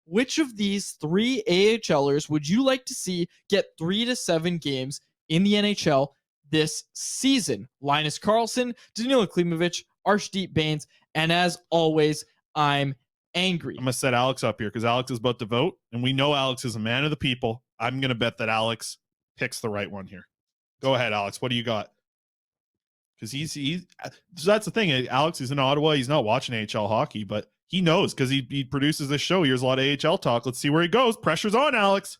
which of these 3 AHLers would you like to see get 3 to 7 games in the NHL this season? Linus Karlsson, Danila Klimovich, Arshdeep Bains, and as always, I'm angry. I'm going to set Alex up here because Alex is about to vote, and we know Alex is a man of the people. I'm going to bet that Alex picks the right one here. Go ahead, Alex. What do you got? Because he's so that's the thing. Alex is in Ottawa. He's not watching AHL hockey, but he knows because he produces this show. He hears a lot of AHL talk. Let's see where he goes. Pressure's on, Alex.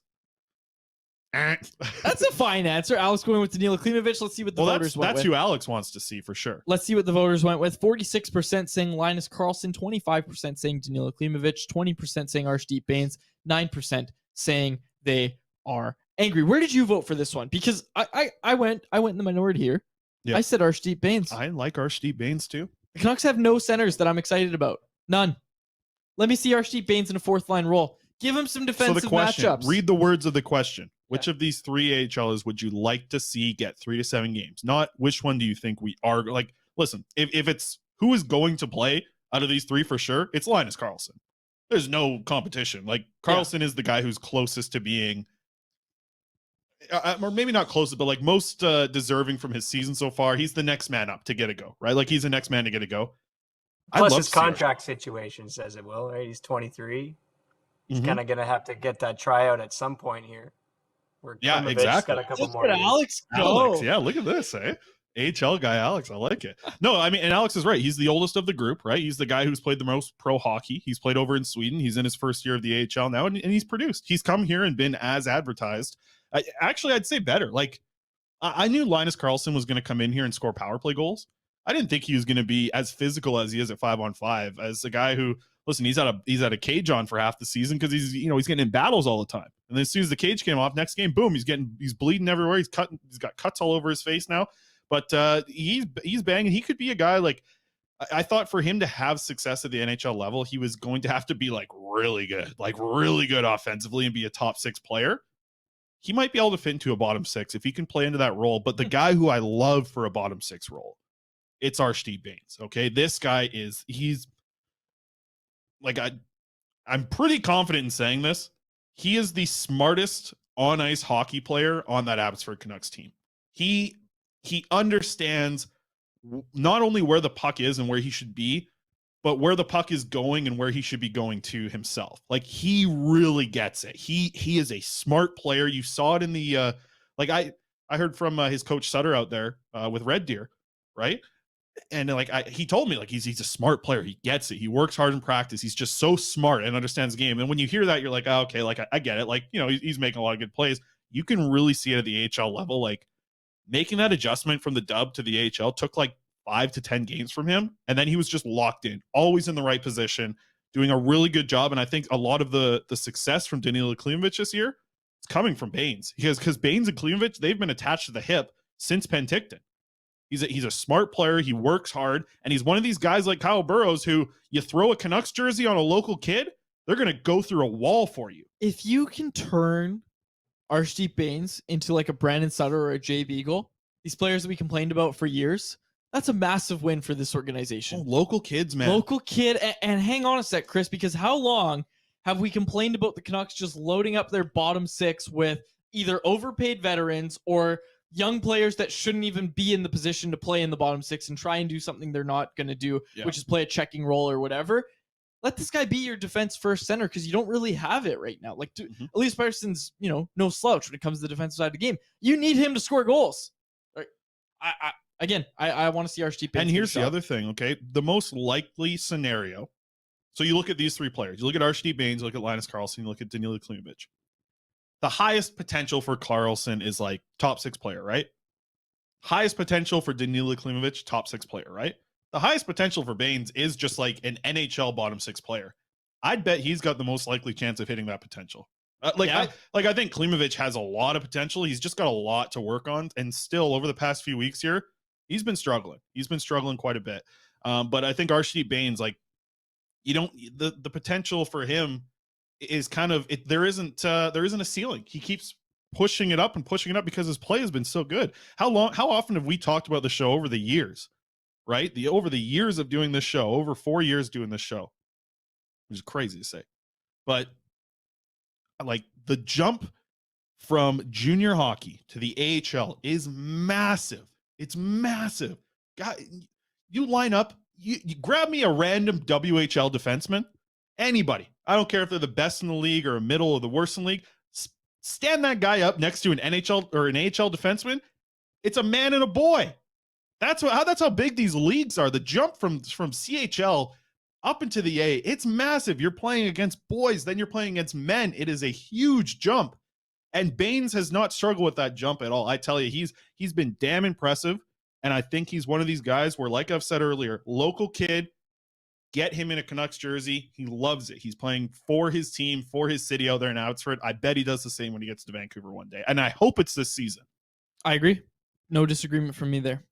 That's a fine answer. Alex going with Danila Klimovich. Let's see what the voters went with. That's who Alex wants to see for sure. Let's see what the voters went with. 46% saying Linus Karlsson, 25% saying Danila Klimovich, 20% saying Arshdeep Bains, 9% saying they are angry. Where did you vote for this one? Because I went in the minority here. Yeah. I said Arshdeep Bains. I like Arshdeep Bains too. The Canucks have no centers that I'm excited about. None. Let me see Arshdeep Bains in a fourth line role. Give him some defensive matchups. Read the words of the question. Which of these 3 AHLers would you like to see get 3 to 7 games? Not which one do you think we are like. Listen, if it's who is going to play out of these 3 for sure, it's Linus Karlsson. There's no competition. Like Karlsson is the guy who's closest to being, or maybe not closest, but like most deserving from his season so far. He's the next man up to get a go, right? Like he's the next man to get a go. Plus his contract situation says it will, right? He's 23. He's kind of going to have to get that tryout at some point here. Yeah, exactly. Got a couple more Alex, yeah, look at this, eh? AHL guy Alex, I like it. No, I mean, and Alex is right. He's the oldest of the group, right? He's the guy who's played the most pro hockey. He's played over in Sweden. He's in his first year of the AHL now, and he's produced. He's come here and been as advertised. Actually, I'd say better. Like, I knew Linus Karlsson was going to come in here and score power play goals. I didn't think he was going to be as physical as he is at 5-on-5, as a guy who, listen, he's had a cage on for half the season because he's getting in battles all the time. And then as soon as the cage came off, next game, boom, he's bleeding everywhere. He's got cuts all over his face now. But he's banging. He could be a guy like, I thought for him to have success at the NHL level, he was going to have to be like really good offensively and be a top 6 player. He might be able to fit into a bottom 6 if he can play into that role. But the guy who I love for a bottom 6 role, it's Arshdeep Bains. Okay, this guy he's like, I'm pretty confident in saying this. He is the smartest on ice hockey player on that Abbotsford Canucks team. He understands not only where the puck is and where he should be, but where the puck is going and where he should be going to himself. Like, he really gets it. He is a smart player. You saw it in the I heard from his coach Sutter out there with Red Deer, right? And he told me like he's a smart player. He gets it. He works hard in practice. He's just so smart and understands the game. And when you hear that, you're like, oh, okay, like I get it. Like, he's making a lot of good plays. You can really see it at the AHL level. Like, making that adjustment from the dub to the AHL took like 5 to 10 games from him. And then he was just locked in, always in the right position, doing a really good job. And I think a lot of the success from Danila Klimovich this year is coming from Bains. Because Bains and Klimovich, they've been attached to the hip since Penticton. He's a smart player. He works hard. And he's one of these guys like Kyle Burroughs who you throw a Canucks jersey on a local kid, they're going to go through a wall for you. If you can turn Arshdeep Bains into like a Brandon Sutter or a Jay Beagle, these players that we complained about for years, that's a massive win for this organization. Oh, local kids, man. Local kid. And hang on a sec, Chris, because how long have we complained about the Canucks just loading up their bottom 6 with either overpaid veterans or young players that shouldn't even be in the position to play in the bottom 6 and try and do something they're not going to do, which is play a checking role or whatever? Let this guy be your defense first center because you don't really have it right now. Like, Elias Pettersson's, no slouch when it comes to the defensive side of the game. You need him to score goals. Like, I want to see Arshdeep Bains. And here's the other thing, okay? The most likely scenario. So you look at these 3 players. You look at Arshdeep Bains, you look at Linus Karlsson, you look at Danila Klimovich. The highest potential for Karlsson is like top 6 player, right? Highest potential for Danila Klimovich, top 6 player, right? The highest potential for Bains is just like an NHL bottom 6 player. I'd bet he's got the most likely chance of hitting that potential. I think Klimovich has a lot of potential. He's just got a lot to work on. And still, over the past few weeks here, he's been struggling. He's been struggling quite a bit. But I think Arshdeep Bains, like, the potential for him is kind of there isn't a ceiling. He keeps pushing it up because his play has been so good. How often have we talked about the show over the years, right? Over the years of doing this show, over 4 years doing this show, which is crazy to say. But like the jump from junior hockey to the AHL is massive. It's massive. God, you line up, you grab me a random WHL defenseman, anybody. I don't care if they're the best in the league or a middle or the worst in the league. Stand that guy up next to an NHL or an AHL defenseman. It's a man and a boy. That's how big these leagues are. The jump from CHL up into the A, it's massive. You're playing against boys, then you're playing against men. It is a huge jump. And Bains has not struggled with that jump at all. I tell you, he's been damn impressive. And I think he's one of these guys where, like I've said earlier, local kid, get him in a Canucks jersey. He loves it. He's playing for his team, for his city out there in Abbotsford. I bet he does the same when he gets to Vancouver one day. And I hope it's this season. I agree. No disagreement from me there.